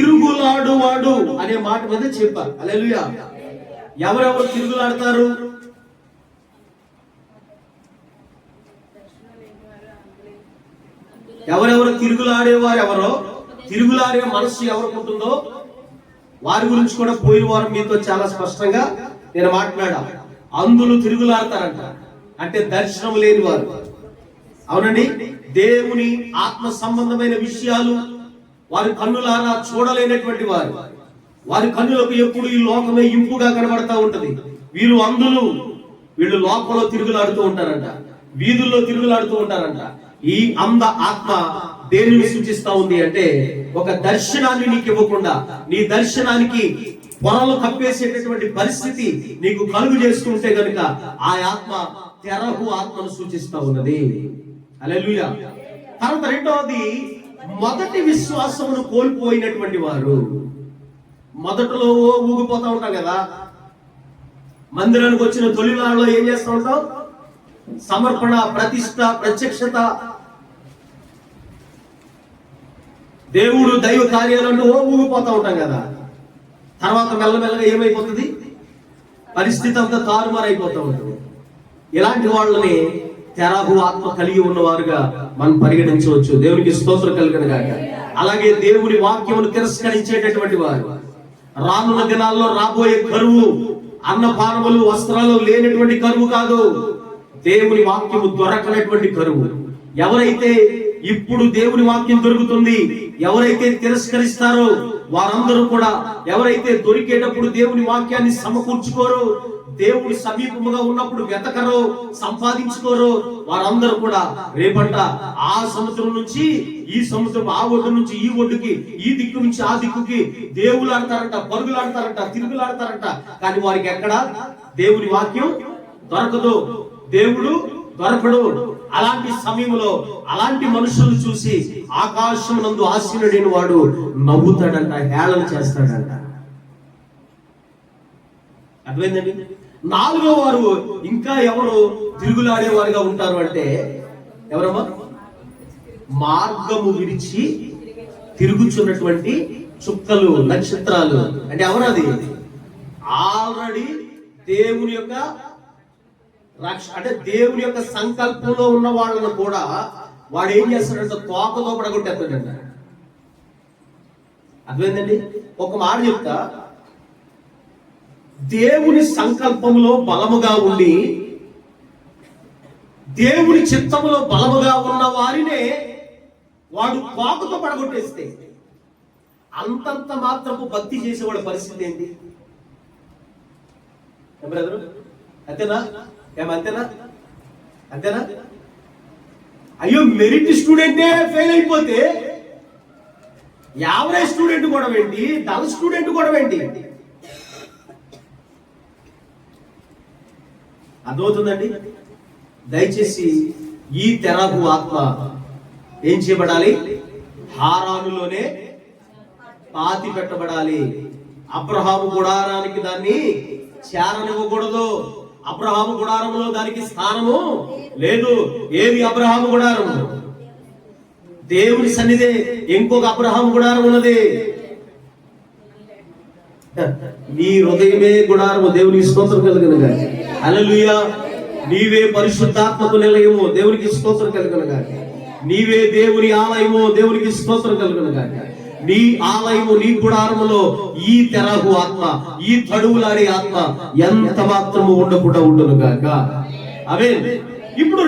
తిరుగులాడువాడు అనే మాట మీద చెప్పారు. హల్లెలూయా. ఎవరెవరు తిరుగులాడతారు? ఎవరెవరు తిరుగులాడేవారు, ఎవరో తిరుగులాడే మనస్సు ఎవరికి ఉంటుందో వారి గురించి కూడా పోయిన వారం మీతో చాలా స్పష్టంగా నేను మాట్లాడా. అందులు తిరుగులాడతారంట, అంటే దర్శనం లేని వారు. అవునండి, దేవుని ఆత్మ సంబంధమైన విషయాలు వారి కన్నులారా చూడలేనటువంటి వారు. వారి కన్నులకు ఎప్పుడు ఈ లోకమే ఇంపుగా కనబడతా ఉంటది. వీళ్ళు అందులు, వీళ్ళు లోకంలో తిరుగులాడుతూ ఉంటారంట, వీధుల్లో తిరుగులాడుతూ ఉంటారంట. ఈ అంధ ఆత్మ దేనిని సూచిస్తా ఉంది అంటే, ఒక దర్శనాన్ని నీకు ఇవ్వకుండా నీ దర్శనానికి పొరలు కప్పేసేటటువంటి పరిస్థితి నీకు కలుగు చేస్తుంటే గనుక ఆ ఆత్మ తెరహు ఆత్మను సూచిస్తా ఉన్నది. హల్లెలూయా. తర్వాత రెండవది, మొదటి విశ్వాసమును కోల్పోయినటువంటి వారు. మొదట్లో ఊగిపోతా ఉంటాం కదా, మందిరానికి వచ్చిన తొలినాళ్ళలో ఏం చేస్తూ ఉంటాం? సమర్పణ, ప్రతిష్ట, ప్రత్యక్షత, దేవుడు దైవ కార్యాలను ఊగిపోతా ఉంటాం కదా. తర్వాత మెల్లమెల్లగా ఏమైపోతుంది? పరిస్థితి అంతా తారుమారైపోతూ ఉంటుంది. ఇలాంటి వాళ్ళని తెరహు ఆత్మ కలిగి ఉన్నవారుగా మనం పరిగణించవచ్చు. దేవునికి స్తోత్రం కలుగును గాక. అలాగే దేవుని వాక్యమును తిరస్కరించేటటువంటి వారు, రానున్న దినాల్లో రాబోయే కరువు అన్నపానములు వస్త్రాలు లేనటువంటి కరువు కాదు, దేవుని వాక్యము దొరకనటువంటి కరువు. ఎవరైతే ఇప్పుడు దేవుని వాక్యం దొరుకుతుంది, ఎవరైతే తిరస్కరిస్తారో వారందరూ కూడా, ఎవరైతే దొరికేటప్పుడు దేవుని వాక్యాన్ని సమకూర్చుకోరో, దేవుని సమీపముగా ఉన్నప్పుడు వెతకరో, సంపాదించుకోరో, వారందరూ కూడా రేపంట ఆ సముద్రం నుంచి ఈ సముద్రం, ఆ ఒడ్డు నుంచి ఈ ఒడ్డుకి, ఈ దిక్కు నుంచి ఆ దిక్కుకి దేవులాడతారంట, పరుగులాడతారంట, తిరుగులాడతారంట. కానీ వారికి ఎక్కడ దేవుని వాక్యం దొరకదు, దేవుడు దొరకడు. అలాంటి సమయంలో అలాంటి మనుషులు చూసి ఆకాశం నందు ఆశీనుడైన వాడు నవ్వుతాడంట, హేళన చేస్తాడంట. అర్థమైందండి? నాలుగో వారు ఇంకా ఎవరు తిరుగులాడేవారుగా ఉంటారు అంటే, ఎవరమ్మా? మార్గము విడిచి తిరుగుచున్నటువంటి చుక్కలు, నక్షత్రాలు. అంటే ఎవరది? ఆల్రెడీ దేవుని యొక్క అంటే దేవుని యొక్క సంకల్పంలో ఉన్న వాళ్ళను కూడా వాడు ఏం చేస్తాడంటే తోకతో పడగొట్టేస్తాడంట. అర్థమైందండి? ఒక మాట చెప్తా, దేవుని సంకల్పంలో బలముగా ఉండి దేవుని చిత్తములో బలముగా ఉన్న వారినే వాడు తోకతో పడగొట్టేస్తే అంతంత మాత్రపు భక్తి చేసేవాడు పరిస్థితి ఏంటి? బ్రదరు, అంతేనా? ఏమంతేనా? అంతేనా? అయ్యో, మెరిట్ స్టూడెంటే ఫెయిల్ అయిపోతే యావరేజ్ స్టూడెంట్ కూడా ఏంటి, డల్ స్టూడెంట్ కూడా ఏంటి? అర్థమవుతుందండి? దయచేసి ఈ తెరహు ఆత్మ ఏం చేయబడాలి? హారానులోనే పాతి పెట్టబడాలి. అబ్రహాము గుడారానికి దాన్ని చేరనివ్వకూడదు. అబ్రహాము గుడారంలో దానికి స్థానము లేదు. ఏది అబ్రహాము గుడారము? దేవుని సన్నిధి. ఇంకొక అబ్రహాము గుడారం ఉన్నది. నీ హృదయమే గుడారము. దేవునికి స్తోత్రం కలుగును గాక. హల్లెలూయా. నీవే పరిశుద్ధాత్మకు నిలయము. దేవునికి స్తోత్రం కలుగును గాక. నీవే దేవుని ఆలయము. దేవునికి స్తోత్రం కలుగును గాక. నీ ఆలయము, నీ గుడారములో ఈ తెరహు ఆత్మ, ఈ తడువులాడే ఆత్మ ఎంత మాత్రము ఉండకుండా ఉండును గాక. ఆమేన్. ఇప్పుడు